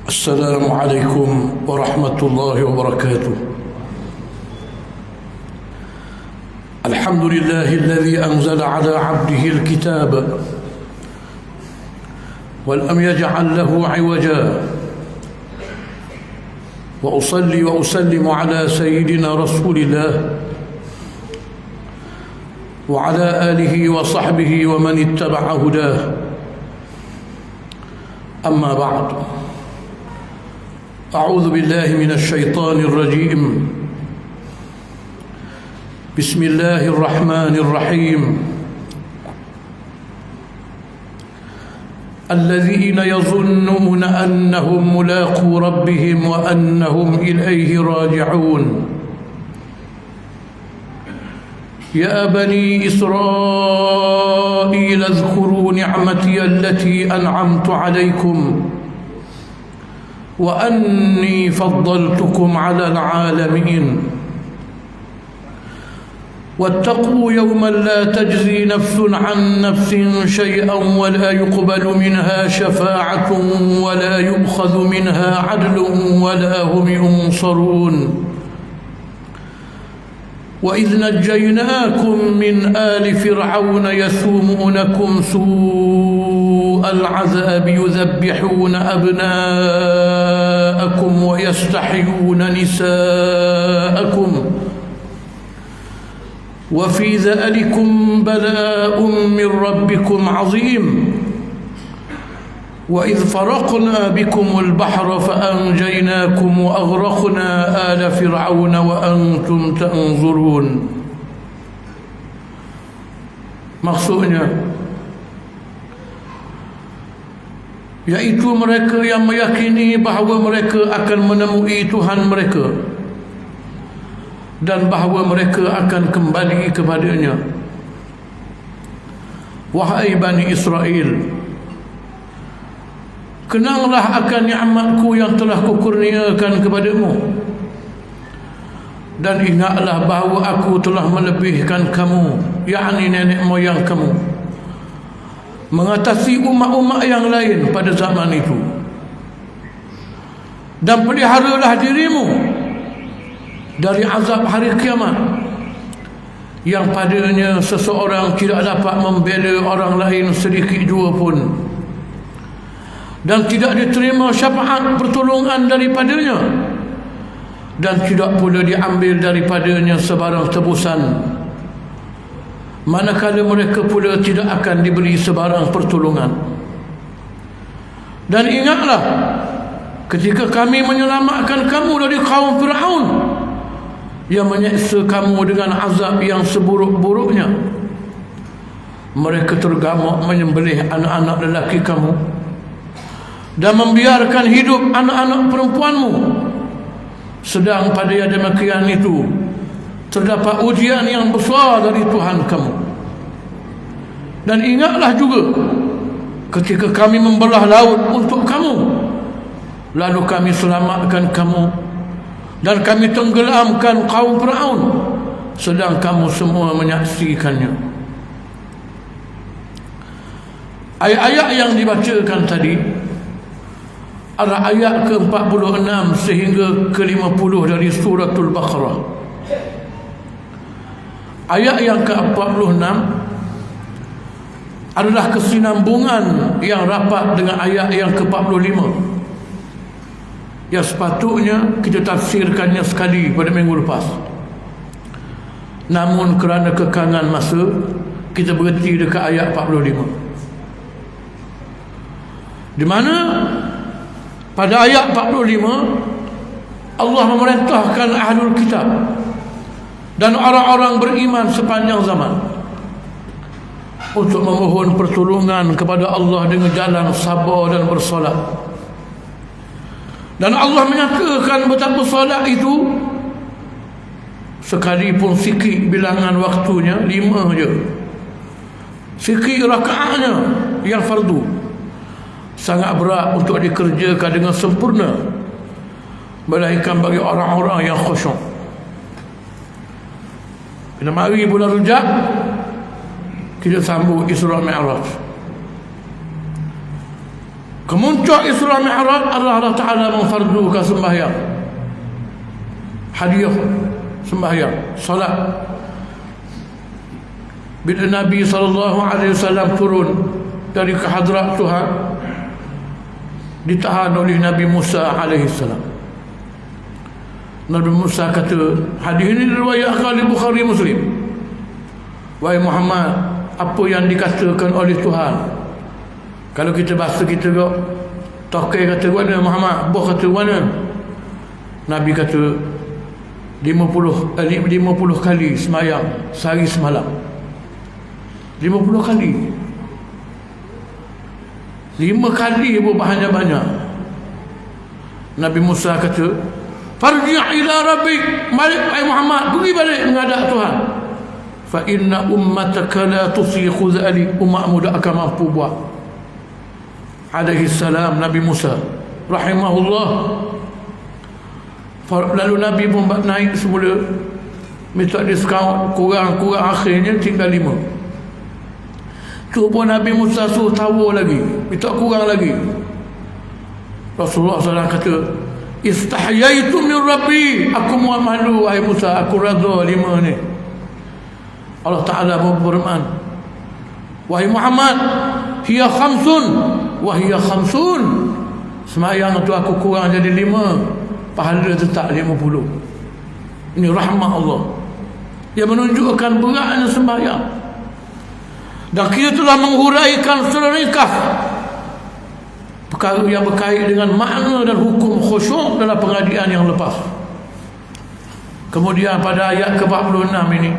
السلام عليكم ورحمة الله وبركاته. الحمد لله الذي أنزل على عبده الكتاب ولم يجعل له عوجا، وأصلي وأسلم على سيدنا رسول الله وعلى آله وصحبه ومن اتبع هداه. أما بعد، أعوذ بالله من الشيطان الرجيم. بسم الله الرحمن الرحيم. الذين يظنون أنهم ملاقو ربهم وأنهم إليه راجعون. يا بني إسرائيل اذكروا نعمتي التي أنعمت عليكم وأني فضلتكم على العالمين. واتقوا يوما لا تجزي نفس عن نفس شيئا ولا يقبل منها شفاعة ولا يؤخذ منها عدل ولا هم ينصرون. وإذ نجيناكم من آل فرعون يسومونكم سوء العذاب يذبحون أبناءكم ويستحيون نساءكم وفي ذلكم بلاء من ربكم عظيم. وإذ فرقنا بكم البحر فأنجيناكم وأغرقنا آل فرعون وأنتم تنظرون. Maksudnya yaitu mereka yang meyakini bahawa mereka akan menemui Tuhan mereka dan bahawa mereka akan kembali kepadanya. Wahai Bani Israel, kenanglah akan nikmatku yang telah kukurniakan kepadamu, dan ingatlah bahawa aku telah melebihkan kamu, yakni nenek moyang kamu, mengatasi umat-umat yang lain pada zaman itu. Dan peliharalah dirimu dari azab hari kiamat, yang padanya seseorang tidak dapat membela orang lain sedikit jua pun, dan tidak diterima syafaat pertolongan daripadanya, dan tidak pula diambil daripadanya sebarang tebusan, manakala mereka pula tidak akan diberi sebarang pertolongan. Dan ingatlah ketika kami menyelamatkan kamu dari kaum Fir'aun yang menyeksa kamu dengan azab yang seburuk-buruknya. Mereka tergamuk menyembelih anak-anak lelaki kamu dan membiarkan hidup anak-anak perempuanmu, sedang pada yang demikian itu terdapat ujian yang besar dari Tuhan kamu. Dan ingatlah juga ketika kami membelah laut untuk kamu, lalu kami selamatkan kamu dan kami tenggelamkan kaum Fir'aun, sedang kamu semua menyaksikannya. Ayat-ayat yang dibacakan tadi adalah ayat ke-46 sehingga ke-50 dari suratul Baqarah. Ayat yang ke-46 adalah kesinambungan yang rapat dengan ayat yang ke-45 yang sepatutnya kita tafsirkannya sekali pada minggu lepas. Namun kerana kekangan masa, kita berhenti dekat ayat 45, di mana pada ayat 45 Allah memerintahkan ahlul kitab dan orang-orang beriman sepanjang zaman untuk memohon pertolongan kepada Allah dengan jalan sabar dan bersolat. Dan Allah menyatakan betapa solat itu, sekalipun sikit bilangan waktunya 5 je, sikit rakaatnya yang fardu, sangat berat untuk dikerjakan dengan sempurna, melainkan bagi orang-orang yang khusyuk. Bila mari bulan Rejab, kita sambung Isra Mi'raj. Kemuncak Isra Mi'raj adalah Allah Ta'ala memfardukan sembahyang, hadiah sembahyang, salat. Bila Nabi SAW turun dari kehadrat Tuhan, ditahan oleh Nabi Musa AS. Nabi Musa kata, hadis ini diriwayatkan oleh Bukhari Muslim, wahai Muhammad, apa yang dikatakan oleh Tuhan. Kalau kita bahasa kita kok, tokai kata mana Muhammad, boh kata mana. Nabi kata 50 kali semayang sehari semalam. 50 kali. 5 kali pun banyak-banyak. Nabi Musa kata, farji' ila rabbik, balik wahai Muhammad, pergi balik menghadap Tuhan. Fa inna ummataka la tusiqu dhalik, umatmu tak akan mampu buat. Alaihi salam Nabi Musa rahimahullah. Lalu Nabi pun naik semula, minta diskaun, kurang akhirnya tinggal 5. Cuba Nabi Musa suruh tawa lagi, minta kurang lagi. Rasulullah SAW kata, istahyaitu min Rabbi, aku muat malu wahai Musa, aku rada 5 ni. Allah Ta'ala berfirman, wahai Muhammad, hiya khamsun wahia khamsun, semayang tu aku kurang jadi 5, pahala tetap 50. Ini rahmat Allah yang menunjukkan beratnya sembahyang. Dan kita telah menghuraikan secara ringkas perkara yang berkait dengan makna dan hukum khusyuk dalam pengajian yang lepas. Kemudian pada ayat ke-46 ini,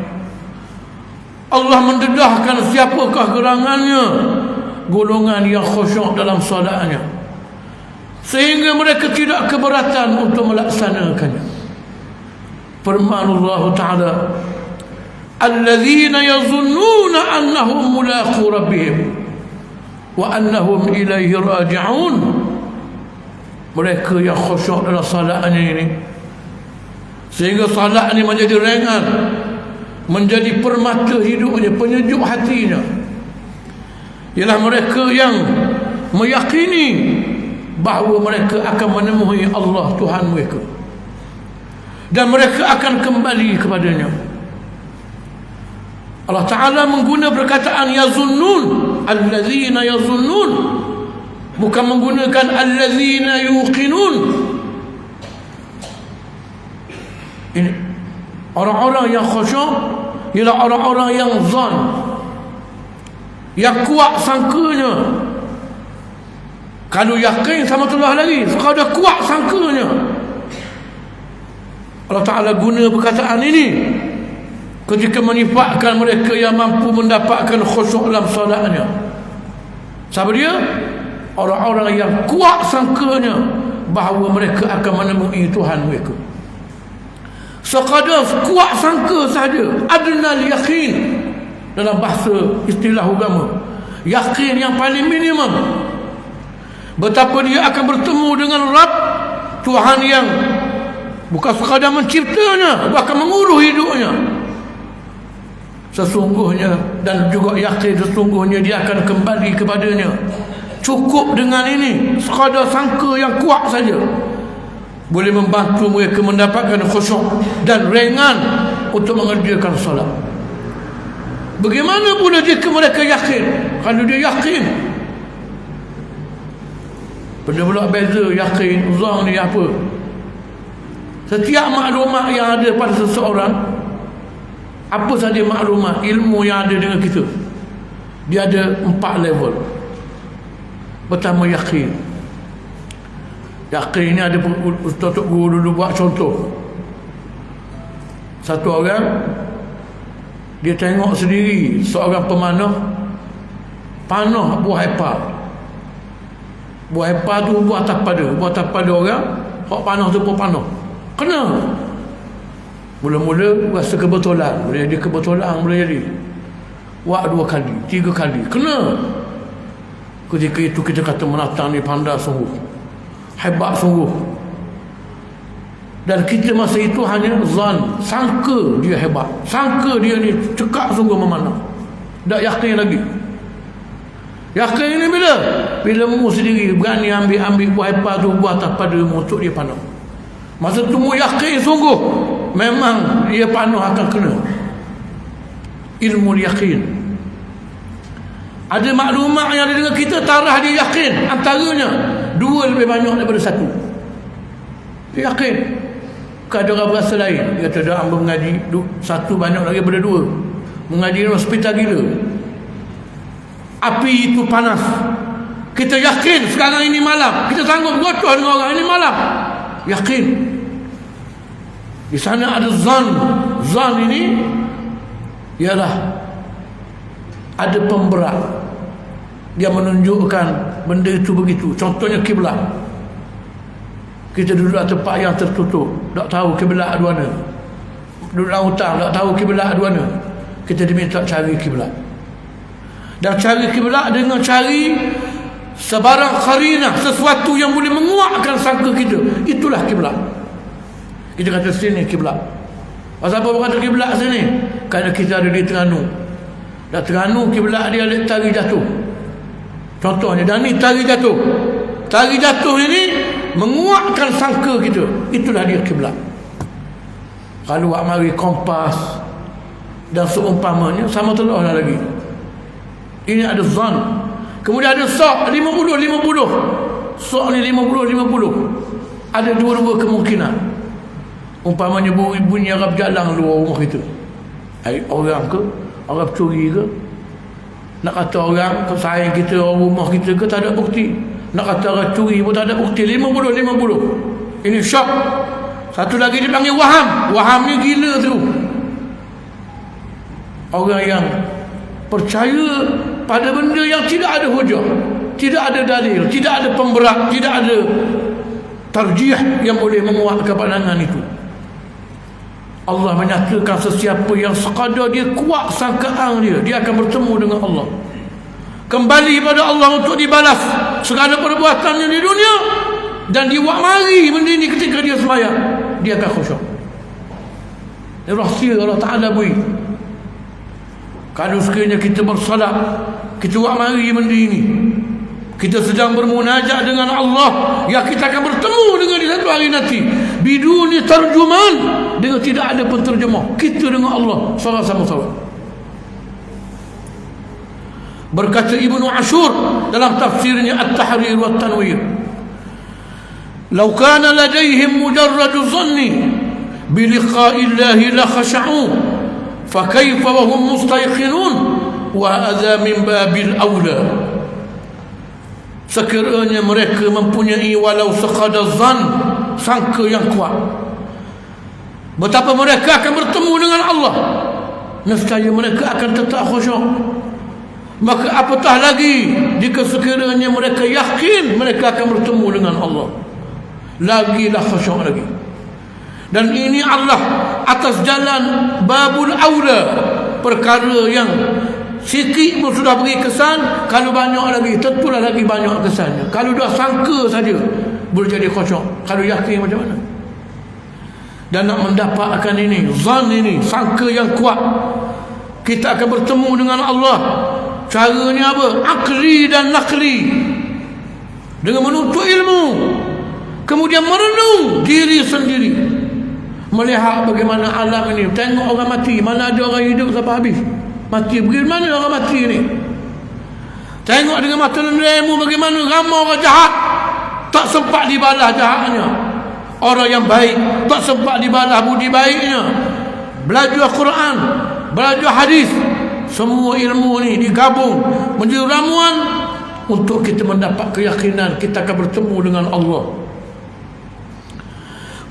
Allah mendedahkan siapakah gerangannya golongan yang khusyuk dalam solatnya, sehingga mereka tidak keberatan untuk melaksanakannya. Firman Allah Ta'ala, allazina yazunnuna annahum mulaqu rabbihim wa annahum ilaihi raji'un. Mereka yang khusyuk dalam solatnya ini, sehingga solat ini menjadi ringan, menjadi permata hidupnya, penyejuk hatinya, ialah mereka yang meyakini bahawa mereka akan menemui Allah Tuhan mereka, dan mereka akan kembali kepadanya. Allah Ta'ala mengguna perkataan yazunnun, allazina yazunnun, bukan menggunakan allazina yuqinun. Ini orang-orang yang khusyuk ialah orang-orang yang zon, yang kuat sangkanya. Kalau yakin sama Allah lagi, kalau dah kuat sangkanya. Allah Ta'ala guna perkataan ini ketika menyifatkan mereka yang mampu mendapatkan khusyuk dalam solatnya. Siapa dia? Orang-orang yang kuat sangkanya bahawa mereka akan menemui Tuhan mereka. Sekadar kuat sangka sahaja, adnal yakin dalam bahasa istilah agama, yakin yang paling minimum betapa dia akan bertemu dengan Rabb Tuhan yang bukan sekadar menciptanya, bahkan menguruh hidupnya sesungguhnya, dan juga yakin sesungguhnya dia akan kembali kepadanya. Cukup dengan ini, sekadar sangka yang kuat saja boleh membantu mereka mendapatkan khusyuk dan ringan untuk mengerjakan solat. Bagaimana pula jika mereka yakin? Kalau dia yakin, benda pula beza yakin, zon ni apa? Setiap maklumat yang ada pada seseorang, apa saja maklumat, ilmu yang ada dengan kita, dia ada 4 level. Pertama, yakin. Yakin ni ada Ustaz Tok Guru dulu buat contoh. Satu orang, dia tengok sendiri seorang pemanah panah buah apel. Buah apel tu buah atas pada orang, hak panah tu pun panah. Kena. Mula-mula rasa kebetulan, boleh jadi kebetulan, boleh jadi buat 2 kali, 3 kali, kena. Ketika itu kita kata menatang ni pandai sungguh, hebat sungguh. Dan kita masa itu hanya zan, sangka dia hebat, sangka dia ni cekak sungguh memanah, tak yakin lagi. Yakin ini bila? Bila mu sendiri berani ambil buah apple tu, buah atas pada mu untuk dia panuh. Masa tu mu yakin sungguh memang dia panuh akan kena. Ilmu yakin. Ada maklumat yang ada dengan kita, tarah dia yakin. Antaranya 2 lebih banyak daripada 1. Dia yakin. Kalau ada orang berasa lain, dia kata dah hamba mengaji 1 banyak lagi daripada 2. Mengaji dalam hospital gila. Api itu panas. Kita yakin sekarang ini malam, kita sanggup gotoh dengan orang ini malam. Yakin. Di sana ada zan. Zan ini ialah ada pemberat. Dia menunjukkan benda itu begitu. Contohnya kiblat. Kita duduk di tempat yang tertutup, tak tahu kiblat di mana. Duduk dalam hutan, tak tahu kiblat di mana. Kita diminta cari kiblat. Dan cari kiblat dengan cari sebarang qarinah, sesuatu yang boleh menguatkan sangka kita. Itulah kiblat. Kita kata sini kiblat. Pasal apa kata kiblat sini? Kerana kita ada di Terengganu. Dan Terengganu kiblat dia tari jatuh. Contohnya, dan ni tari jatuh. Tari jatuh ini menguatkan sangka kita. Itulah dia kiblat. Kalau awak mari kompas dan seumpamanya, sama telah lagi. Ini ada zan. Kemudian ada sok 50-50. Sok ni 50-50. Ada dua-dua kemungkinan. Umpamanya bunyi Arab jalan luar rumah kita. Orang ke? Orang curi ke? Nak kata orang sayang kita, orang rumah kita ke, tak ada bukti. Nak kata orang curi pun tak ada bukti. 50-50. Ini syok. Satu lagi dipanggil waham. Waham ni gila tu. Orang yang percaya pada benda yang tidak ada hujah, tidak ada dalil, tidak ada pemberat, tidak ada tarjih yang boleh menguatkan pandangan itu. Allah menyatakan sesiapa yang sekadar dia kuat sangkaan dia akan bertemu dengan Allah, kembali pada Allah untuk dibalas segala perbuatannya di dunia, dan dia buat mari benda ini ketika dia sembahyang, dia akan khusyuk. Rahsia Allah Ta'ala beri. Kalau sekiranya kita bersalat, kita buat mari benda ini, kita sedang bermunajat dengan Allah yang kita akan bertemu dengan di satu hari nanti, biduni tarjuman, dengan tidak ada penterjemah, kita dengan Allah suara sama suara. Berkata Ibnu Ashur dalam tafsirnya At-Tahrir wa Tanwir, "Law kana ladayhim mujarradu dhanni bi liqa'i Allahi la khasha'u, fa kaifa wa hum mustayqinun wa hadha min babil aula." Sekiranya mereka mempunyai walau sekadar zan, sangka yang kuat, betapa mereka akan bertemu dengan Allah, nescaya mereka akan tetap khusyuk. Maka apatah lagi jika sekiranya mereka yakin mereka akan bertemu dengan Allah, lagilah khusyuk lagi. Dan ini Allah atas jalan babul aula, perkara yang sikit pun sudah beri kesan, kalau banyak lagi tentulah lagi banyak kesannya. Kalau dah sangka saja boleh jadi khusyuk, kalau yakin macam mana? Dan nak mendapatkan ini, zan ini, sangka yang kuat, kita akan bertemu dengan Allah. Caranya apa? Akli dan nakli, dengan menuntut ilmu, kemudian merenung diri sendiri, melihat bagaimana alam ini. Tengok orang mati, mana ada orang hidup sampai habis. Mati, bagaimana orang mati ni? Tengok dengan mata nemu bagaimana ramai orang jahat, tak sempat dibalas jahatnya. Orang yang baik tak sempat dibalas budi baiknya. Belajar Quran, belajar hadis, semua ilmu ni digabung menjadi ramuan untuk kita mendapat keyakinan kita akan bertemu dengan Allah.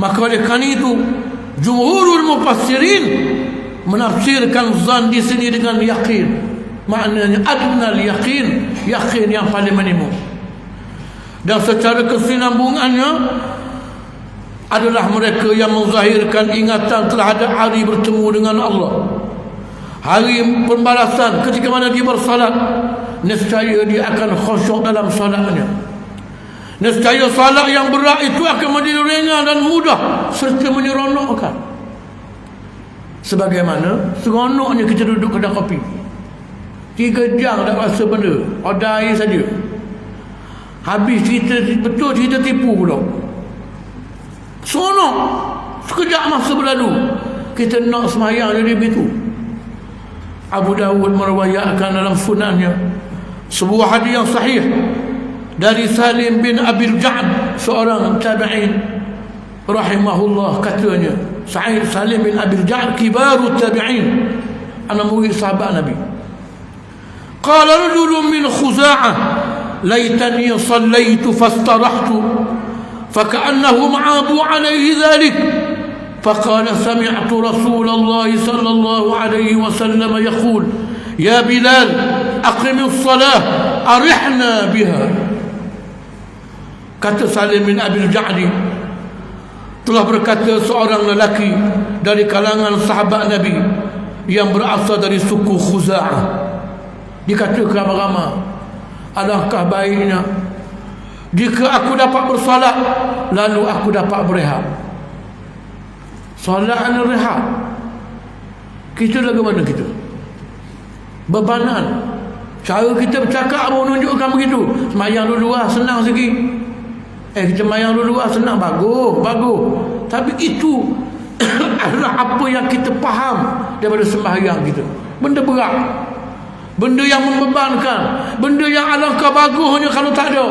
Maka oleh kerana itu, jumhurul mufassirin menafsirkan zan di sini dengan yakin. Maknanya adnal yakin, yakin yang paling minimum. Dan secara kesinambungannya adalah mereka yang menzahirkan ingatan terhadap hari bertemu dengan Allah, hari pembalasan ketika mana dia bersalat. Nescaya dia akan khusyuk dalam salatnya. Nescaya salat yang berat itu akan menjadi ringan dan mudah serta menyeronokkan. Sebagaimana seronoknya kita duduk kedai kopi. 3 jam tak rasa benda, order air saja. Habis cerita betul, cerita tipu pula. Seronok. Sekejap masa berlalu, kita nak semayang jadi begitu. Abu Dawud meriwayatkan dalam sunannya sebuah hadis yang sahih dari Salim bin Abil Ja'd, seorang tabi'in rahimahullah, katanya Salim bin Abil Ja'd kibarut tabi'in, anak murid sahabat Nabi. Qala rajulun min Khuza'ah laitani sallaitu fastarahtu faka'annahum 'adu 'alaihi dhalik. فقال سمعت رسول الله صلى الله عليه وسلم يقول يا بلال أقم الصلاة أرحنا بها. Kata Salim bin Abil Ja'di, telah berkata seorang lelaki dari kalangan sahabat Nabi yang berasal dari suku Khuza'ah. Dikata ramai-ramai, alangkah baiknya jika aku dapat bersolat lalu aku dapat berehat. Solat dan rehat. Kita lagu mana kita? Bebanan. Cara kita bercakap pun menunjukkan begitu. Semayang dulu senang sikit. Kita semayang dulu senang. Bagus. Tapi itu adalah apa yang kita faham daripada sembahyang kita. Benda berat. Benda yang membebankan. Benda yang alangkah bagusnya kalau tak ada.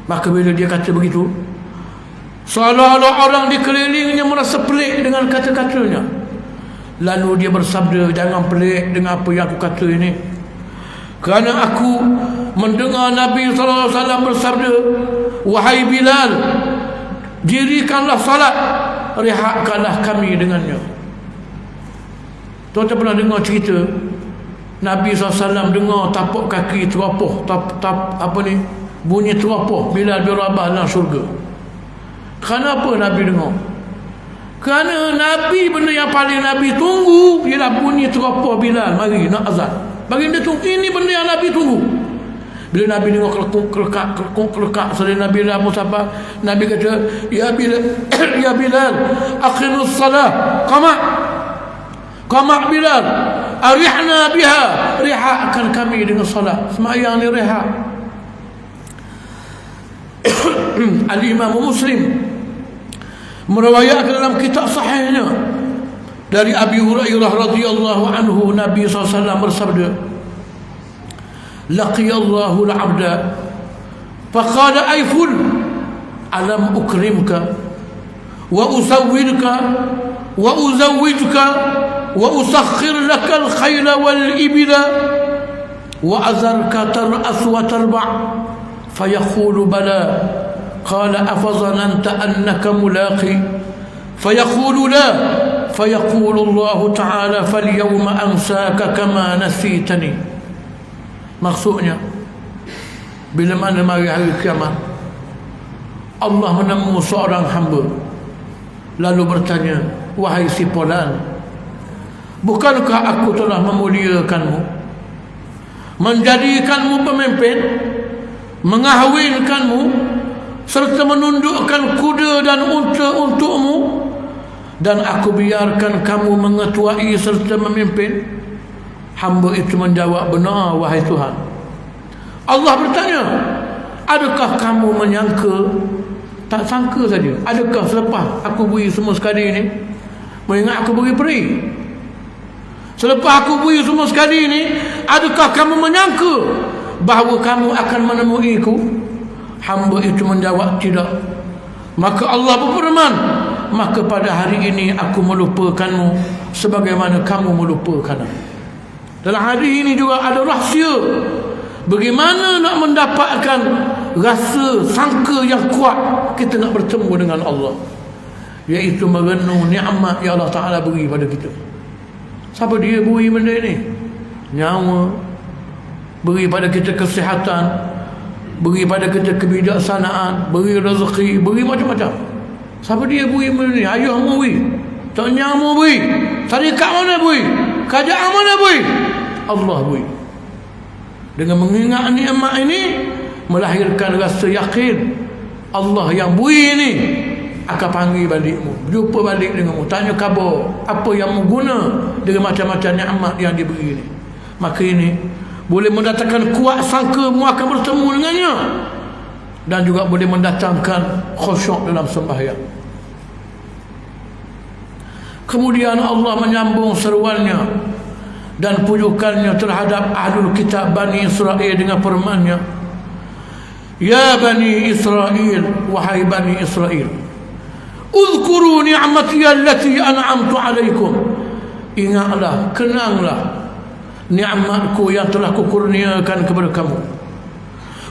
Maka bila dia kata begitu, seolah-olah orang di kelilingnya merasa pelik dengan kata-katanya. Lalu dia bersabda, jangan pelik dengan apa yang aku kata ini, kerana aku mendengar Nabi SAW bersabda, wahai Bilal, dirikanlah salat, rehatkanlah kami dengannya. Tuan-tuan pernah dengar cerita Nabi SAW dengar tapak kaki teropoh, bunyi teropoh Bilal bin Rabah dalam syurga. Kenapa Nabi dengar? Kerana Nabi, benda yang paling Nabi tunggu ialah bunyi teropoh Bilal mari nak azan. Bagi dia tunggu, ini benda yang Nabi tunggu. Bila Nabi dengar kelekuk-kelekak selain Nabi lah musafah, Nabi kata, ya Bilal, ya Bilal, aqimus salah, qamak Bilal, arihna biha, rehatkan kami dengan salat. Semayang ni rehat. Al-Imam Muslim meriwayatkan dalam kitab sahihnya dari Abi Hurairah radhiyallahu anhu, Nabi SAW bersabda, laqiyallahu al-'abda faqala ay ful alam ukrimka wa usawwirka wa uzawwijka wa usakhkhir laka al-khayla wal-ibla wa azarka tar'as wa tarba' fayaqulu bala قال أفظننت أنك ملاقي فيقول لا فيقول الله تعالى فاليوم أنساك كما نسيتني. Maksudnya, bila mana mari hari kiamat, Allah menemu seorang hamba lalu bertanya, wahai si fulan, bukankah aku telah memuliakanmu, menjadikanmu pemimpin, mengahwinkanmu, serta menundukkan kuda dan unta untukmu, dan aku biarkan kamu mengetuai serta memimpin? Hamba itu menjawab, benar wahai Tuhan. Allah bertanya, adakah kamu menyangka? Tak sangka saja. Adakah selepas aku beri semua sekali ini, mengingat aku beri peri, selepas aku beri semua sekali ini, adakah kamu menyangka bahawa kamu akan menemuiku? Hamba itu menjawab, tidak. Maka Allah berfirman, maka pada hari ini aku melupakanmu sebagaimana kamu melupakan aku. Dalam hadis ini juga ada rahsia bagaimana nak mendapatkan rasa sangka yang kuat kita nak bertemu dengan Allah, iaitu merenung nikmat yang Allah Ta'ala beri pada kita. Siapa dia beri benda ni? Nyawa, beri pada kita kesihatan, beri pada kita kebijaksanaan, beri rezeki, beri macam-macam. Siapa dia beri benda ni? Ayahmu beri, taknyamu beri, syarikat mana beri, kerajaan mana beri? Allah beri. Dengan mengingat nikmat ini melahirkan rasa yakin Allah yang beri ini akan panggil balikmu, jumpa balik denganmu, tanya khabar apa yang mengguna dengan macam-macam nikmat yang diberi ini. Maka ini boleh mendatangkan kuat sangka mu akan bertemu dengannya, dan juga boleh mendatangkan khusyuk dalam sembahyang. Kemudian Allah menyambung seruannya dan pujukannya terhadap ahlul kitab Bani Israel dengan firman-Nya, Ya Bani Israel, wahai Bani Israel, Uzkuru ni'mati allati an'amtu alaikum. Ingatlah, kenanglah nikmatku yang telah kukurniakan kepada kamu.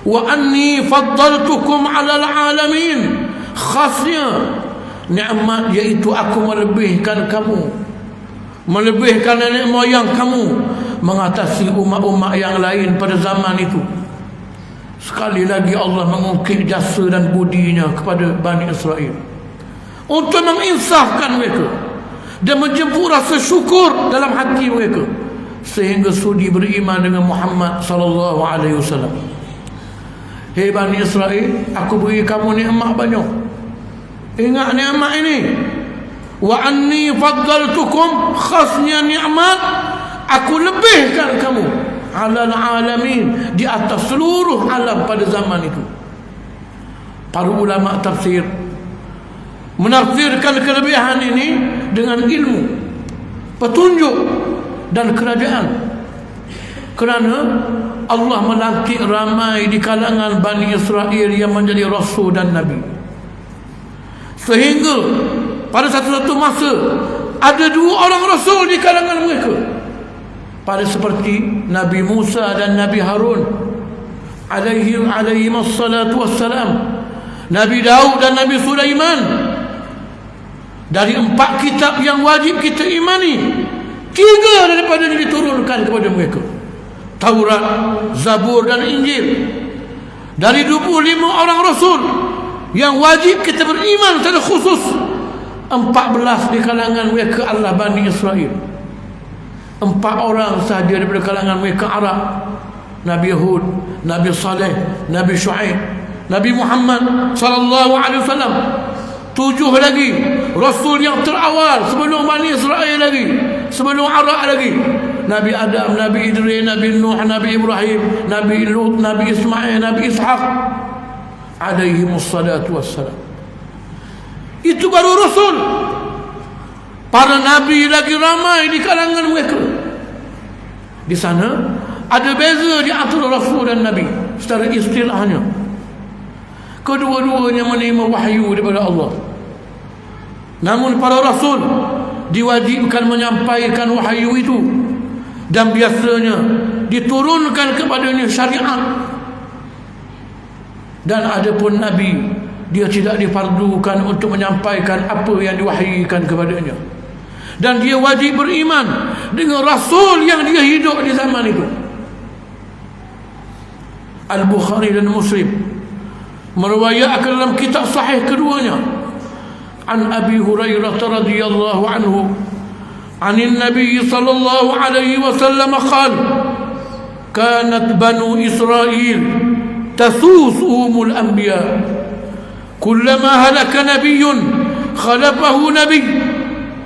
Wa anni faddaltukum 'alal 'alamin. Khasnya nikmat iaitu aku melebihkan kamu, melebihkan nenek moyang kamu mengatasi umat-umat yang lain pada zaman itu. Sekali lagi Allah mengungkit jasa dan budinya kepada Bani Israel untuk menginsafkan mereka dan menjemput rasa syukur dalam hati mereka sehingga sudi beriman dengan Muhammad sallallahu alaihi wasallam. Hei Bani Israel, aku beri kamu nikmat banyak. Ingat nikmat ini. Wa anni faddaltukum, khasnya nikmat aku lebihkan kamu alal alamin, di atas seluruh alam pada zaman itu. Para ulama tafsir menafsirkan kelebihan ini dengan ilmu, petunjuk dan kerajaan. Kerana Allah melantik ramai di kalangan Bani Israel yang menjadi Rasul dan Nabi, sehingga pada satu-satu masa ada 2 orang Rasul di kalangan mereka, pada seperti Nabi Musa dan Nabi Harun alaihi wassalatu wassalam, Nabi Daud dan Nabi Sulaiman. Dari 4 kitab yang wajib kita imani, 3 daripada ini diturunkan kepada mereka, Taurat, Zabur dan Injil. Dari 25 orang Rasul yang wajib kita beriman secara khusus, 14 di kalangan mereka adalah Bani Israel. 4 orang sahaja daripada kalangan mereka Arab, Nabi Hud, Nabi Saleh, Nabi Shu'aib, Nabi Muhammad sallallahu alaihi wasallam. 7 lagi Rasul yang terawal sebelum Bani Israel lagi, sebelum Arab lagi, Nabi Adam, Nabi Idris, Nabi Nuh, Nabi Ibrahim, Nabi Lut, Nabi Ismail, Nabi Ishaq alaihi wassalatu wassalam. Itu baru Rasul. Para Nabi lagi ramai di kalangan mereka. Di sana ada beza di antara Rasul dan Nabi secara istilahnya. Kedua-duanya menerima wahyu daripada Allah. Namun para Rasul diwajibkan menyampaikan wahyu itu, dan biasanya diturunkan kepadanya syariat. Dan ada pun Nabi, dia tidak difardukan untuk menyampaikan apa yang diwahyukan kepadanya, dan dia wajib beriman dengan Rasul yang dia hidup di zaman itu. Al-Bukhari dan Muslim meriwayatkan dalam kitab sahih keduanya, an Abi Hurairah radhiyallahu anhu, anin Nabi sallallahu alaihi wasallam qala, kanat banu Israil tasusuhumul anbiya, kullama halaka nabiyyun khalafahu nabiy,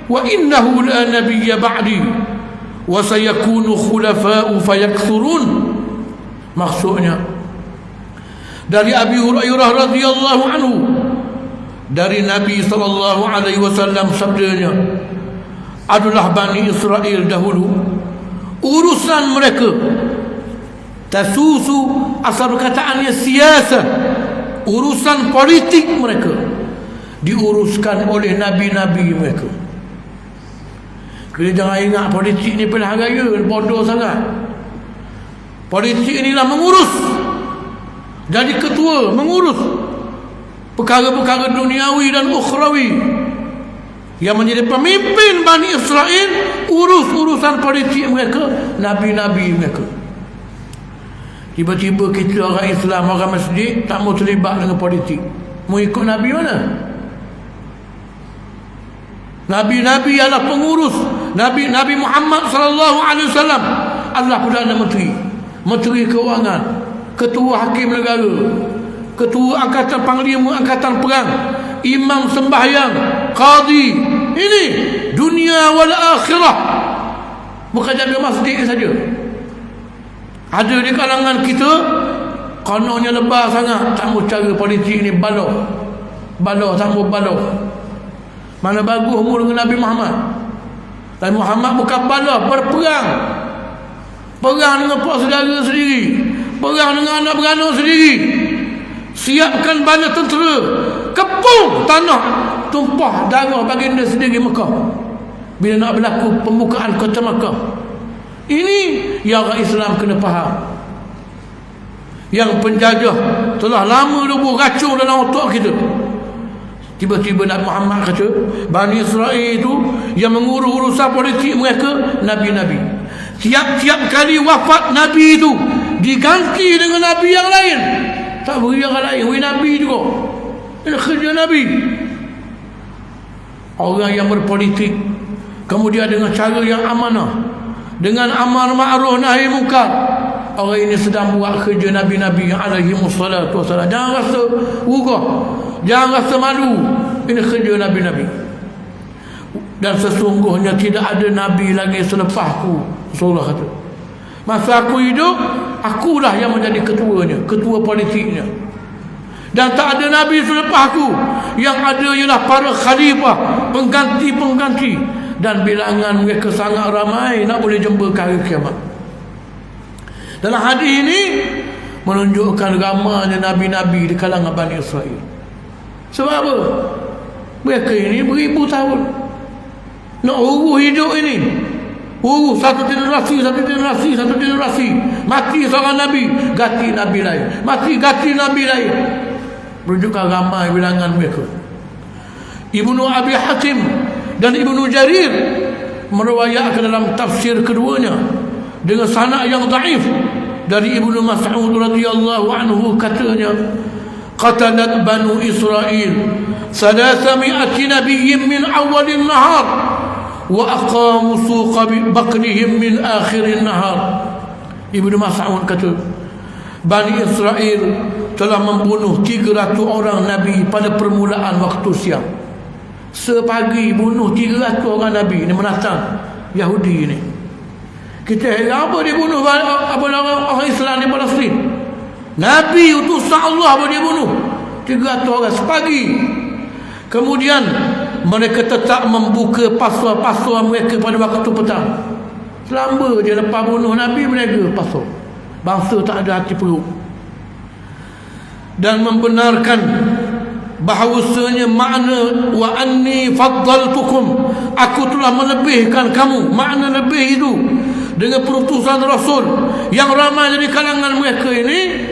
wa innahu la nabiyya ba'di wa sayakunu khulafa'u fayakthurun. Maksudnya dari Abi Hurairah radhiyallahu anhu, dari Nabi sallallahu alaihi wasallam sabdanya, adalah Bani Israel dahulu urusan mereka, tasusu asal perkataannya siasah, urusan politik mereka diuruskan oleh nabi-nabi mereka. Kita jangan ingat politik ni pilihan raya, bodoh sangat. Politik inilah mengurus, jadi ketua, mengurus perkara-perkara duniawi dan ukhrawi. Yang menjadi pemimpin Bani Israel, urus urusan politik mereka, nabi-nabi mereka. Tiba-tiba kita orang Islam, orang masjid tak mau terlibat dengan politik, mau ikut Nabi mana? Nabi-nabi adalah pengurus. Nabi Muhammad sallallahu alaihi wasallam adalah Perdana Menteri, Menteri Keuangan, Ketua Hakim Negara, Ketua Angkatan Panglima Angkatan Perang, Imam Sembahyang, Qadi. Ini dunia wal akhirah, bukan jaga masjid saja. Ada di kalangan kita kononnya lebar sangat, tak mau cara politik ni baloh sambung baloh. Mana bagus umur dengan Nabi Muhammad. Dan Muhammad bukan baloh, berperang. Perang dengan pak saudara sendiri, perang dengan anak beranak sendiri. Siapkan bala tentera, kepung tanah, tumpah darah baginda sendiri Mekah bila nak berlaku pembukaan kota Mekah. Ini yang orang Islam kena faham. Yang penjajah telah lama dah racun dalam otak kita. Tiba-tiba Nabi Muhammad kata Bani Israel itu yang mengurus urusan politik mereka Nabi-Nabi. Tiap-tiap kali wafat Nabi itu diganti dengan Nabi yang lain. Tak beri yang lain, beri Nabi juga. Ini kerja Nabi. Orang yang berpolitik kemudian dengan cara yang amanah, dengan amar ma'ruf nahi munkar, orang ini sedang buat kerja Nabi-Nabi alaihi wassalatu wassalam. Jangan rasa ugah, jangan rasa malu. Ini kerja Nabi-Nabi. Dan sesungguhnya tidak ada Nabi lagi selepasku. Rasulullah kata, masa aku hidup, akulah yang menjadi ketuanya, ketua politiknya. Dan tak ada Nabi selepas aku. Yang ada ialah para khalifah, pengganti-pengganti. Dan bilangan mereka sangat ramai, nak boleh jumpa hari kiamat. Dalam hadis ini menunjukkan ramanya Nabi-Nabi di kalangan Bani Israel. Sebab apa? Mereka ini beribu tahun nak urus hidup ini. Satu generasi, mati seorang Nabi, ganti Nabi lain, mati ganti Nabi lain. Menunjukkan ramai bilangan mereka. Ibnu Abi Hatim dan Ibnu Jarir meriwayatkan dalam tafsir keduanya dengan sanad yang dhaif dari Ibnu Mas'ud radhiyallahu anhu, katanya qatalat Banu Israel 300 nabiyyin min awalin nahar wa aqamu suqa baqlihim min akhirin nahar. Ibnu Mas'ud kata Bani Israel telah membunuh 300 orang Nabi pada permulaan waktu siang. Sepagi bunuh 300 orang Nabi. Ini menatang Yahudi ini. Kita heran apa dia bunuh apa orang Islam di Palestin. Nabi utusan Allah apa dia bunuh 300 orang sepagi. Kemudian mereka tetap membuka pasar-pasar mereka pada waktu petang. Selama je lepas bunuh Nabi, mereka pasar. Bangsa tak ada hati perut. Dan membenarkan bahawasanya makna wa anni faddaltukum, aku telah melebihkan kamu. Makna lebih itu dengan perutusan Rasul yang ramai dari kalangan mereka ini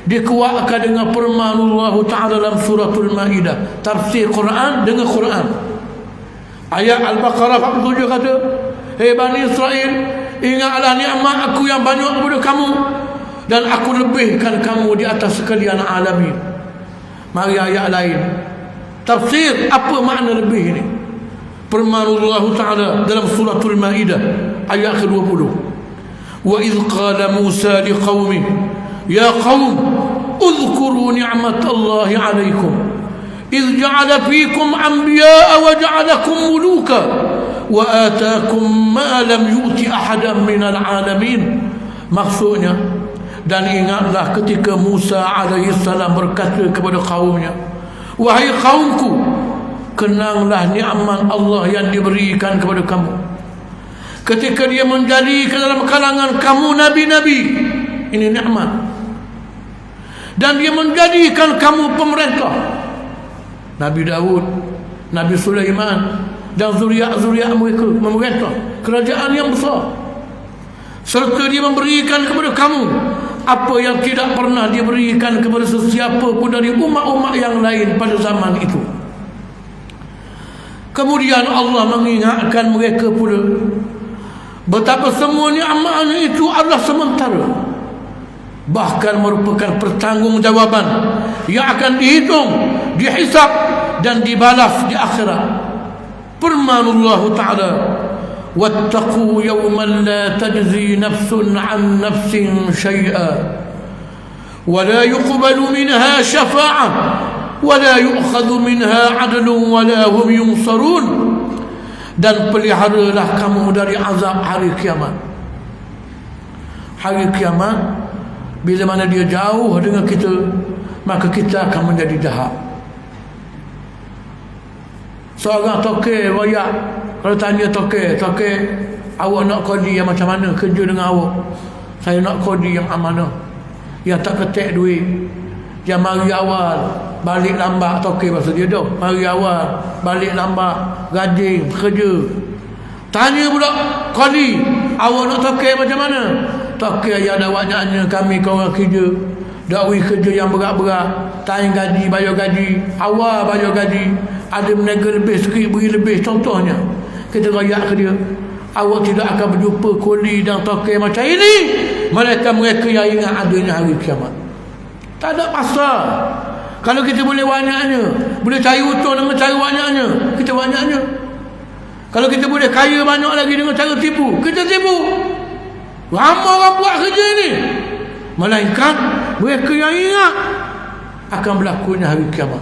dikuatkan dengan firman Allah Ta'ala dalam suratul Maidah. Tafsir Quran dengan Quran. Ayat Al-Baqarah 47 kata, hei Bani Israel, ingatlah nikmat aku yang banyak kepada kamu, dan aku lebihkan kamu di atas sekalian alamin. Mari ayat lain tafsir apa makna lebih ini. Firman Allah Ta'ala dalam suratul Maidah ayat ke-20, wa idh qala Musa liqaumihi ya qaum udhkuru ni'matallahi 'alaikum idh ja'ala fikum anbiya'a wa ja'alakum muluka wa ataakum ma lam yu'ti ahadan minal 'alamin. Maksudnya, dan ingatlah ketika Musa alaihissalam berkata kepada kaumnya, wahai kaumku, kenanglah nikmat Allah yang diberikan kepada kamu ketika dia menjadikan dalam kalangan kamu nabi-nabi. Ini nikmat. Dan dia menjadikan kamu pemerintah. Nabi Daud, Nabi Sulaiman dan zuriat-zuriat mereka memerintah kerajaan yang besar. Serta dia memberikan kepada kamu apa yang tidak pernah diberikan kepada sesiapa pun dari umat-umat yang lain pada zaman itu. Kemudian Allah mengingatkan mereka pula betapa semua nikmat itu adalah sementara, bahkan merupakan pertanggungjawaban yang akan dihitung, dihisab dan dibalas di akhirat. Firman Allah Ta'ala, wattaqu yawman la tajzi nafsun an nafsin syai'a wa la yuqbalu minha syafa'ah wa la yu'khadhu minha 'adlun wa la hum yunsarun. Dan peliharalah kamu dari azab hari kiamat. hari kiamat, bila mana dia jauh dengan kita, maka kita akan menjadi jahat. Seorang tokek royak, kalau tanya tokek, awak nak kodi yang macam mana kerja dengan awak? Saya nak kodi yang amanah, yang tak ketek duit, yang mari awal balik lambat. Tokek pasal dia dah mari awal balik lambat, rajin kerja. Tanya pula kodi, awak nak tokek macam mana? Tokek yang dawaknya kami kau orang kerja, dakwi kerja yang berat-berat, tanya gaji, bayar gaji, awal bayar gaji, ada menega lebih sikit beri lebih. Contohnya kita rayak ke dia, awak tidak akan berjumpa kuli dan tokek macam ini, mereka yang ingat adanya hari kiamat. Tak ada pasal. Kalau kita boleh banyaknya, boleh cari untung dengan cara banyaknya, kita banyaknya. Kalau kita boleh kaya banyak lagi dengan cara tipu, kita tipu. Ramai orang buat kerja ni, melainkan mereka yang ingat akan berlakunya hari kiamat.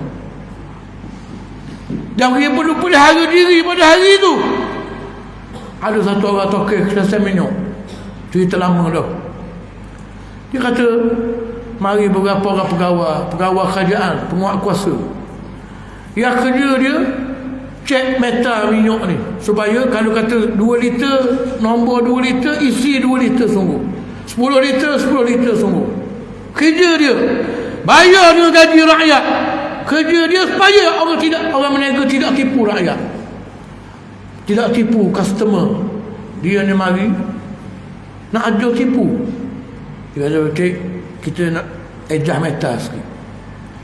Dan dia perlu pelihara diri pada hari itu. Ada satu orang tokek kita seminar, cerita lama dah. Dia kata, mari beberapa orang pegawai kerajaan, penguat kuasa, yang kerja dia cek meter minyak ni, supaya kalau kata 2 liter, nombor 2 liter, isi 2 liter sungguh, 10 liter sungguh. Kerja dia bayar dengan gaji rakyat. Kerja dia supaya orang meniaga tidak tipu rakyat, tidak tipu customer. Dia ni mari nak ajar tipu. Dia kata, cik, kita nak ejah meter sikit.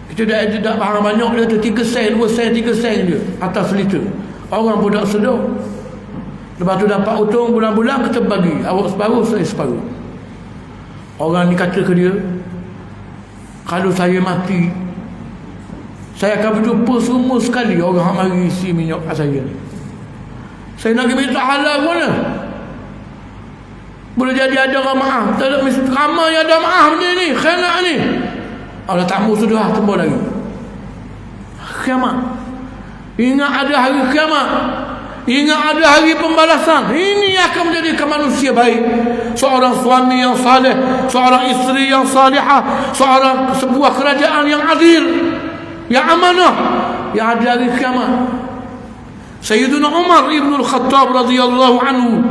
Kita dah barang banyak, dia kata 3 sen, 2 sen, 3 sen je atas liter. Orang pun tak sedar. Lepas tu dapat untung bulan-bulan, kita bagi, awak separuh, saya separuh. Orang ni kata ke dia, kalau saya mati, saya akan berjumpa semua sekali orang yang mari isi minyak kat saya ni. Saya nak minta halal mana? Boleh jadi ada orang maaf. Tak ada ramai yang ada maaf ni, khianat ni. Allah tak mau sudah tembak lagi. Kiamat. Ingat ada hari kiamat. Ingat ada hari pembalasan. Ini akan menjadikan manusia baik. Seorang suami yang saleh, seorang isteri yang salihah, sebuah kerajaan yang adil, yang amanah, yang ada hari kiamat. Sayyidina Umar ibn al-Khattab radhiyallahu anhu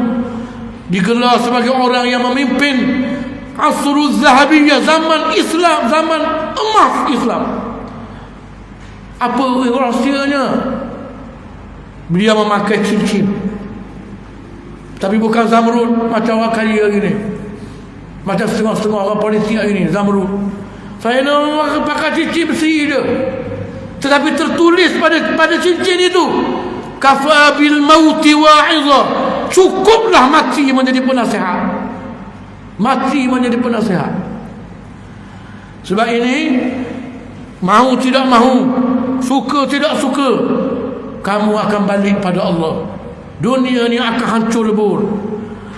digelar sebagai orang yang memimpin Asrul Zahabiyah, zaman Islam, zaman emas Islam. Apa rahsianya? Beliau memakai cincin, tapi bukan zamrud macam orang kaya hari ni, macam setengah-setengah orang politik hari ni, zamrud. Saya nak pakai cincin besi dia, tetapi tertulis pada cincin itu, kafa bil mauti wa'idha, cukuplah mati menjadi penasihat. Mati menjadi penasihat. Sebab ini, mahu tidak mahu, suka tidak suka, kamu akan balik pada Allah. Dunia ni akan hancur lebur.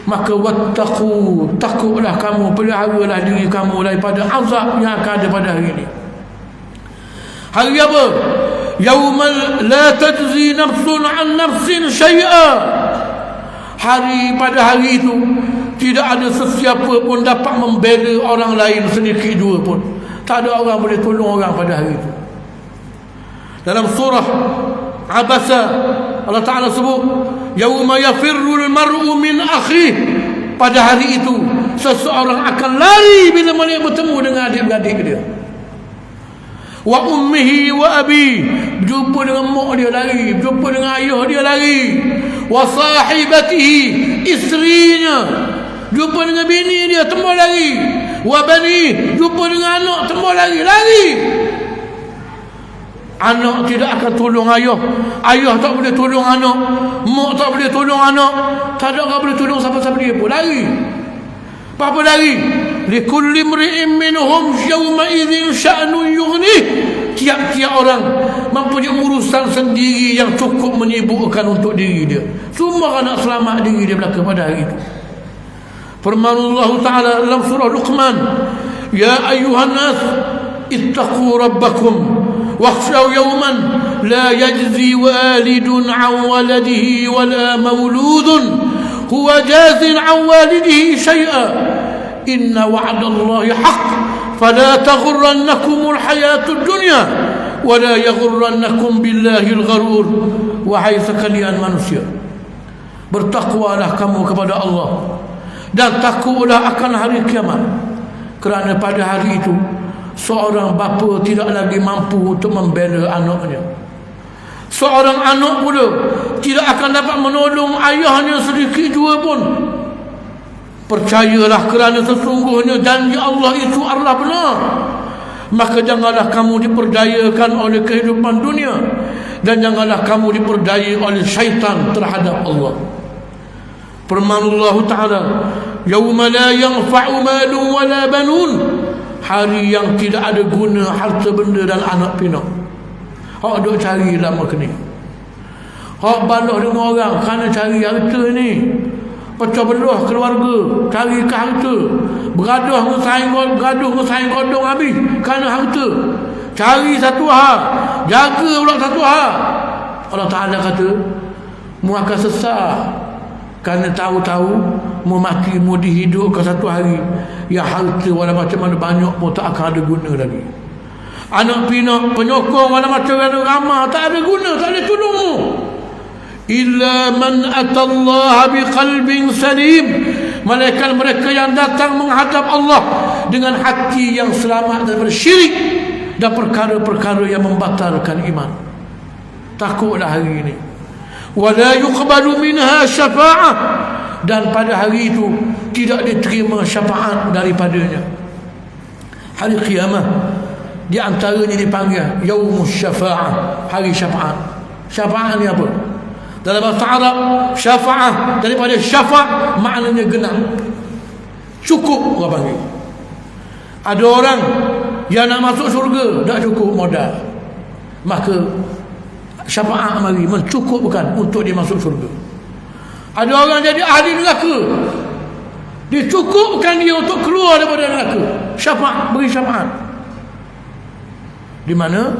Maka wattaqu, takutlah kamu, peliharalah diri kamu daripada azab yang akan ada pada hari ini. Hari apa? Yaumal la tajzi nafsun an nafsin syai'a. Pada hari itu tidak ada sesiapa pun dapat membela orang lain sedikit dua pun. Tak ada orang boleh tolong orang pada hari itu. Dalam surah Abasa, Allah Ta'ala sebut, yauma yafirrul mar'u min akhih. Pada hari itu seseorang akan lari bila mana bertemu dengan adik-beradik dia. Wa ummihi wa abi, berjumpa dengan mak dia lari, berjumpa dengan ayah dia lari. Wa sahibatihi, isterinya, jumpa dengan bini dia, tembak lari. Wa bani, jumpa dengan anak, tembak lari. Anak tidak akan tolong ayah, ayah tak boleh tolong anak, mak tak boleh tolong anak, tak ada orang boleh tolong siapa-siapa dia pun. Lari. Apa lari? Likulli imri'in minhum yawma idzin sya'nun yughnih. Tiap-tiap orang mempunyai urusan sendiri yang cukup menyibukkan untuk diri dia. Semua nak selamat diri dia belaka pada hari itu. Firman Allah Ta'ala dalam surah Luqman, ya ayyuhan nas ittaqu rabbakum wakhshaw yawman la yajzi walidun an waladihi wala mauludun huwa jazin an walidihi syai'a inna wa'dallahi haqq fala taghurrannakumul hayatud dunya wa la yaghurrannakum billahil gharur. Wahai sekalian manusia, bertakwalah kamu kepada Allah dan takutlah akan hari kiamat, kerana pada hari itu seorang bapa tidak lagi mampu untuk membela anaknya. Seorang anak pula tidak akan dapat menolong ayahnya sedikit jua pun. Percayalah, kerana sesungguhnya janji Allah itu adalah benar. Maka janganlah kamu diperdayakan oleh kehidupan dunia, dan janganlah kamu diperdayai oleh syaitan terhadap Allah. Firman Allah Ta'ala, yauma la yanfa'u malun wala banun, hari yang tidak ada guna harta benda dan anak pinak. Hak duk cari lama kini, hak balah dengan orang kerana cari harta ni, pecah belah keluarga cari ke harta, bergaduh dengan saing godong habis kerana harta. Cari satu hal, jaga pula satu hal. Allah Ta'ala kata, mu akan sesat kerana tahu-tahu mu mati, mu dihidupkan satu hari, ya harta walau macam mana banyak pun tak akan ada guna lagi. Anak pinak penyokong walau macam mana ramah tak ada guna, tak ada tolongmu. Illa man atallaha biqalbin salim, malaikat mereka yang datang menghadap Allah dengan hati yang selamat daripada syirik dan perkara-perkara yang membatalkan iman. Takutlah hari ini. Wala yuqbalu minha syafa'ah, dan pada hari itu tidak diterima syafaat daripadanya. Hari kiamat di antaranya dipanggil yaumus syafa'ah, hari syafaat. Syafaat ni apa? Dalam bahasa Arab, syafa'ah daripada syafa' maknanya genap, cukup orang panggil. Ada orang yang nak masuk syurga tak cukup modal, maka syafa'ah mari mencukupkan untuk dia masuk syurga. Ada orang jadi ahli neraka, dicukupkan dia untuk keluar daripada neraka. Syafa', beri syafaat. Di mana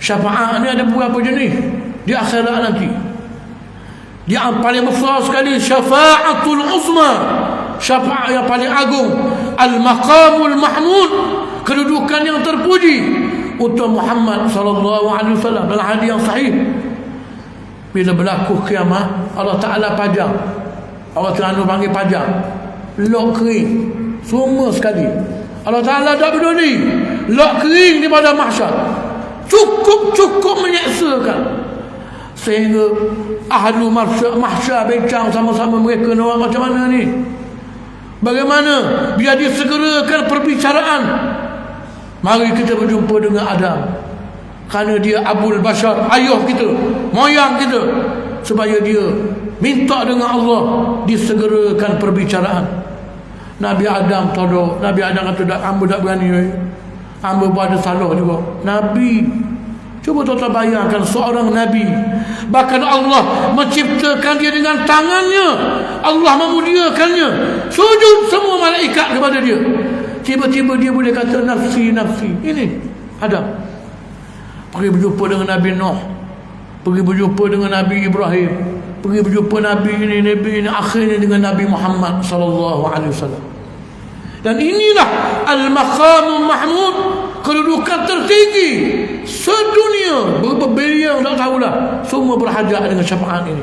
syafaat ni ada beberapa jenis di akhirat nanti. Yang paling besar sekali syafa'atul uzma, syafaat yang paling agung, al-maqamul mahmud, kedudukan yang terpuji untuk Muhammad sallallahu alaihi wasallam. Dalam hadis yang sahih, bila berlaku kiamat, Allah Ta'ala pajang, Allah Ta'ala panggil pajang, lok kering semua sekali. Allah Ta'ala tak peduli, lok kering di pada mahsyar, cukup menyeksakan, sehingga ahlu mahsyar bincang sama-sama mereka nak macam mana ni, bagaimana biar disegerakan perbicaraan. Mari kita berjumpa dengan Adam, kerana dia Abul Bashar, ayah kita, moyang kita, supaya dia minta dengan Allah disegerakan perbicaraan. Nabi Adam tolong, Nabi Adam kata, hamba tak berani, hamba pun ada salah juga. Nabi, cuba tuan-tuan bayangkan seorang Nabi, bahkan Allah menciptakan dia dengan tangannya, Allah memuliakannya, sujud semua malaikat kepada dia. Tiba-tiba dia boleh kata nafsi. Ini Adam. Pergi berjumpa dengan Nabi Nuh, pergi berjumpa dengan Nabi Ibrahim, pergi berjumpa Nabi ini, akhirnya dengan Nabi Muhammad sallallahu alaihi wasallam. Dan inilah al-maqamul mahmud, kedudukan tertinggi sedunia. Berbilion tak tahulah, semua berhajat dengan syafaat ini.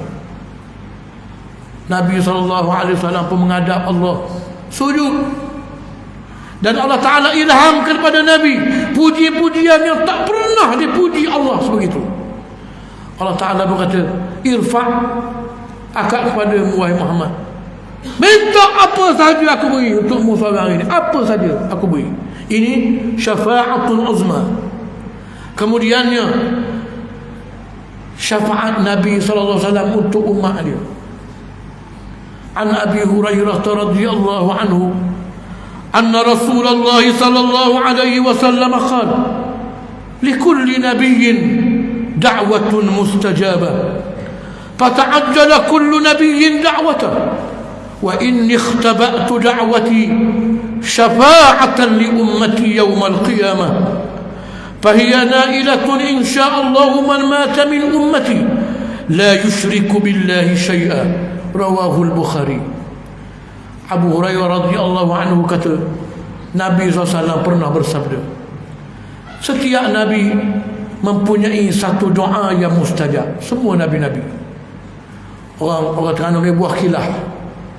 Nabi sallallahu alaihi wasallam pun menghadap Allah, sujud. Dan Allah Ta'ala ilhamkan kepada Nabi puji-pujian yang tak pernah dipuji Allah sebegitu. Allah Ta'ala berkata, irfa' akak kepada wahai Muhammad, minta apa saja aku beri untukmu seorang ini, apa saja aku beri. Ini syafa'atul uzma. Kemudiannya syafaat Nabi sallallahu alaihi wasallam untuk umat dia. An Abi Hurairah radhiyallahu anhu anna Rasulullah sallallahu alaihi wasallam qala likulli nabiyyin da'watun mustajabah fata'ajjala kullu nabiyyin da'watahu wa inni ikhtaba'tu da'wati syafa'atan li ummati yawmal qiyamah fahiya na'ilatun insya'allahu man mata min ummati la yushriku billahi syai'an. Rawahul Bukhari. Abu Hurairah radhiyallahu anhu kata, Nabi SAW pernah bersabda, setiap Nabi mempunyai satu doa yang mustajab. Semua Nabi-Nabi. Orang Terengganu ni buah kilah,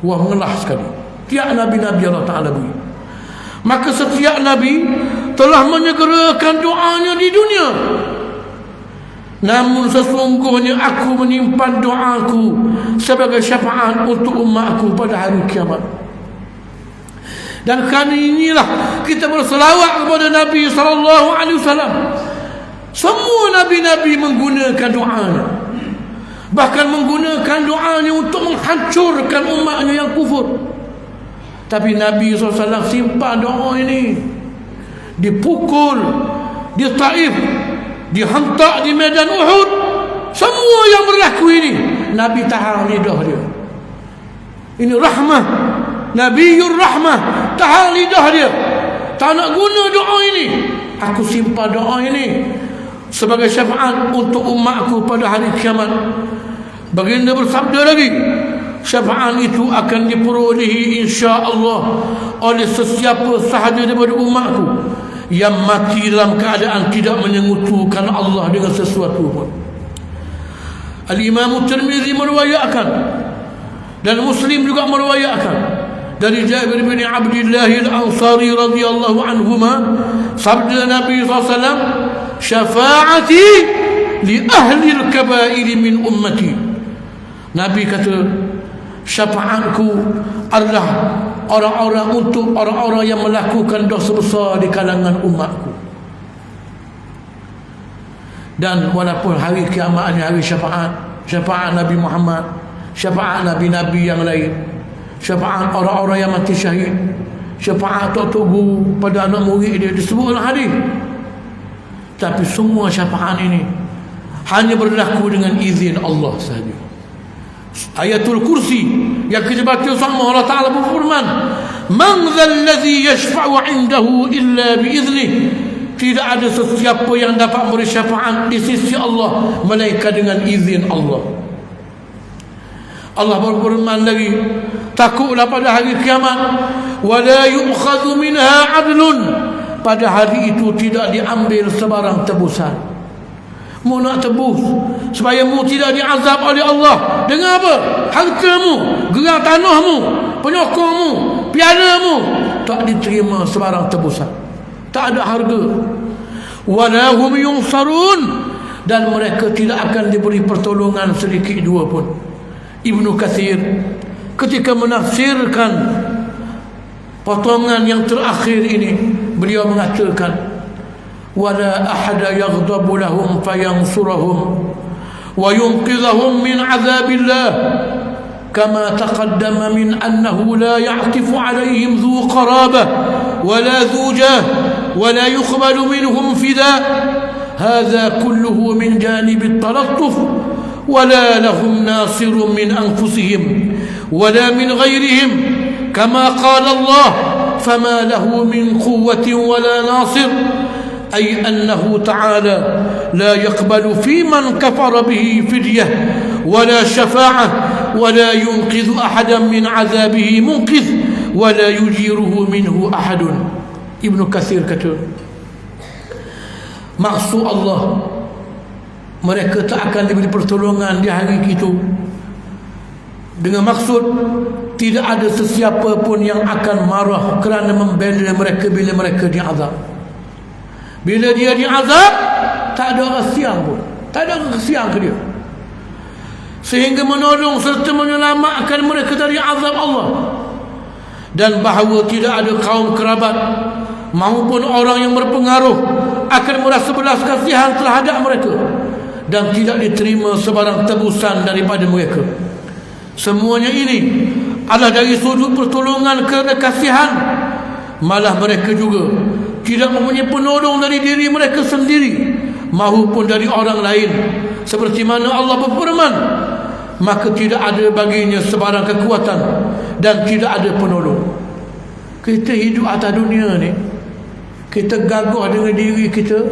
buah mengelah sekali. Tiap Nabi-Nabi Allah Ta'ala beri. Maka setiap Nabi telah menyegerakan doanya di dunia. Namun sesungguhnya aku menyimpan doaku sebagai syafaat untuk umatku pada hari kiamat. Dan kerana inilah kita berselawat kepada Nabi SAW. Semua Nabi-Nabi menggunakan doanya, bahkan menggunakan doanya untuk menghancurkan umatnya yang kufur. Tapi Nabi SAW simpan doa ini. Dipukul di Taif, dihantar di medan Uhud, semua yang berlaku ini Nabi tahan lidah dia. Ini rahmah, Nabiur Rahmah, tahan lidah dia. Tak nak guna doa ini. Aku simpan doa ini sebagai syafaat untuk umatku pada hari kiamat. Baginda bersabda lagi, syafaat itu akan diperolehi insya-Allah oleh sesiapa sahaja daripada umatku yang mati dalam keadaan tidak menyekutukan Allah dengan sesuatu pun. Al-Imam Tirmizi meriwayatkan dan Muslim juga meriwayatkan dari Jabir bin Abdullah Al-Ansari radhiyallahu anhuma, sabda Nabi SAW, syafaati li ahli al-kaba'ir min ummati. Nabi kata, syafaatku adalah orang-orang untuk orang-orang yang melakukan dosa besar di kalangan umatku. Dan walaupun hari kiamat ini hari syafaat, syafaat Nabi Muhammad, syafaat Nabi-Nabi yang lain, syafaat orang-orang yang mati syahid, syafaat tok-tok guru pada anak murid dia, disebut dalam hadis. Tapi semua syafaat ini hanya berlaku dengan izin Allah sahaja. Ayatul Kursi yang kita baca sama, Allah Ta'ala berfirman, man dhal ladzi yashfa'u 'indahu illa biiznih. Tidak ada sesiapa yang dapat beri syafaat di sisi Allah melainkan dengan izin Allah. Allah berfirman lagi, takutlah pada hari kiamat, wala yu'khadhu minha 'adlun. Pada hari itu tidak diambil sebarang tebusan. Mu nak tebus supaya mu tidak diazab oleh Allah dengan apa? Hartamu, gerak tanahmu, penyokormu, pialamu, tak diterima sebarang tebusan. Tak ada harga. Wala hum yunsarun, dan mereka tidak akan diberi pertolongan sedikit dua pun. Ibnu Katsir ketika menafsirkan potongan yang terakhir ini, beliau mengatakan, ولا أحد يغضب لهم فينصرهم وينقذهم من عذاب الله كما تقدم من أنه لا يعطف عليهم ذو قرابة ولا ذو جاه ولا يقبل منهم فداء. هذا كله من جانب التلطف، ولا لهم ناصر من أنفسهم ولا من غيرهم، كما قال الله فما له من قوة ولا ناصر. أي أنه تعالى لا يقبل في من كفر به فدية ولا شفاعة ولا ينقذ أحدا من عذابه منقذ ولا يجيره منه أحد. ابن كثير kata, maksud Allah, mereka tak akan diberi pertolongan di hari itu dengan maksud tidak ada sesiapa pun yang akan marah kerana membela mereka bila mereka diazab. Bila dia diazab, tak ada orang siang pun, tak ada orang siang ke dia, sehingga menolong serta menyelamatkan mereka dari azab Allah. Dan bahawa tidak ada kaum kerabat maupun orang yang berpengaruh akan merasa belas kasihan terhadap mereka dan tidak diterima sebarang tebusan daripada mereka. Semuanya ini adalah dari sudut pertolongan kerana kasihan. Malah mereka juga tidak mempunyai penolong dari diri mereka sendiri maupun dari orang lain, seperti mana Allah berfirman, maka tidak ada baginya sebarang kekuatan dan tidak ada penolong. Kita hidup atas dunia ni, kita gagah dengan diri kita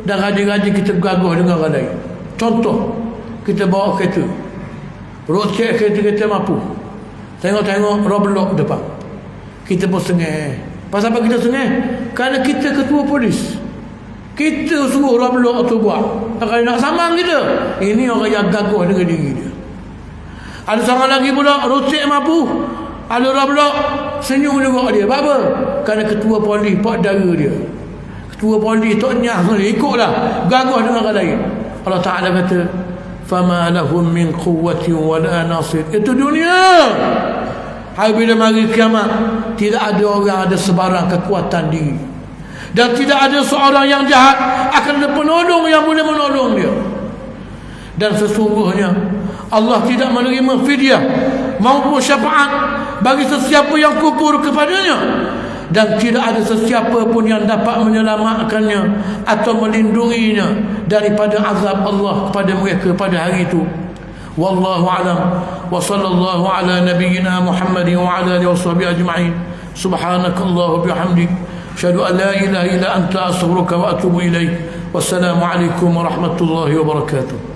dan rajin-rajin kita gagah dengan orang lain. Contoh, kita bawa kereta, road check kereta mampu, tengok-tengok road block depan, kita pun sengih. Pasal apa kita sengih? Kerana kita ketua polis, kita suruh orang blok tu buat. Kalau nak samang kita, ini orang yang gagah dengan diri dia. Ada seorang lagi pula rotik mampu, ada orang blok senyum juga dia. Apa? Kerana ketua polis pak dara dia, ketua polis tok nyah dia ikutlah, gagah dengan orang lain. Allah Ta'ala kata fama lahum min quwwatin wala nasir. Itu dunia. Hari bila mari kiamat, tidak ada orang ada sebarang kekuatan diri, dan tidak ada seorang yang jahat akan ada penolong yang boleh menolong dia. Dan sesungguhnya Allah tidak menerima fidyah maupun syafaat bagi sesiapa yang kufur kepadanya, dan tidak ada sesiapa pun yang dapat menyelamatkannya atau melindunginya daripada azab Allah kepada mereka pada hari itu. Wallahu a'lam wa sallallahu ala nabiyyina Muhammadin wa ala alihi washabihi ajma'in. Subhanakallahu bihamdik, asyhadu an la ilaha illa anta, astaghfiruka wa atubu ilaik. Wassalamu alaikum warahmatullahi wabarakatuh.